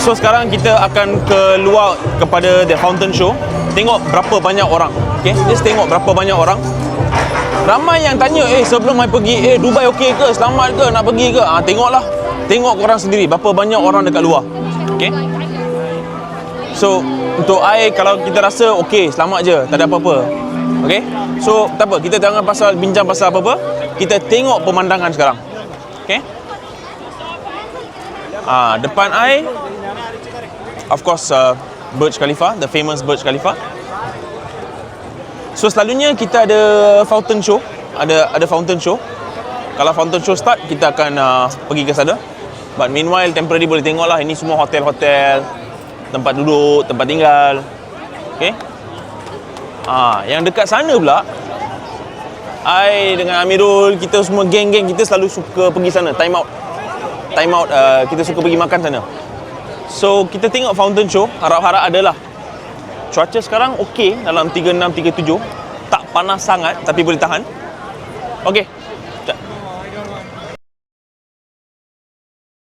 So sekarang kita akan keluar kepada the fountain show. Tengok berapa banyak orang. Okay, just tengok berapa banyak orang. Ramai yang tanya, sebelum I pergi, Dubai okey ke? Selamat ke? Nak pergi ke? Tengoklah. Tengok korang sendiri berapa banyak orang dekat luar. Okay. So untuk I, kalau kita rasa okey, selamat je, tak ada apa-apa. Okay. So tak apa, kita jangan bincang pasal apa-apa. Kita tengok pemandangan sekarang. Okay. Depan I, of course, Burj Khalifa, the famous Burj Khalifa. So selalunya kita ada fountain show, ada fountain show. Kalau fountain show start, kita akan pergi ke sana. But meanwhile, temporary boleh tengok lah. Ini semua hotel-hotel, tempat duduk, tempat tinggal. Okay. Yang dekat sana pula, I dengan Amirul, kita semua geng-geng, kita selalu suka pergi sana, time out, kita suka pergi makan sana. So kita tengok fountain show, harap-harap adalah. Cuaca sekarang okey, dalam 36, 37. Tak panas sangat, tapi boleh tahan. Okey,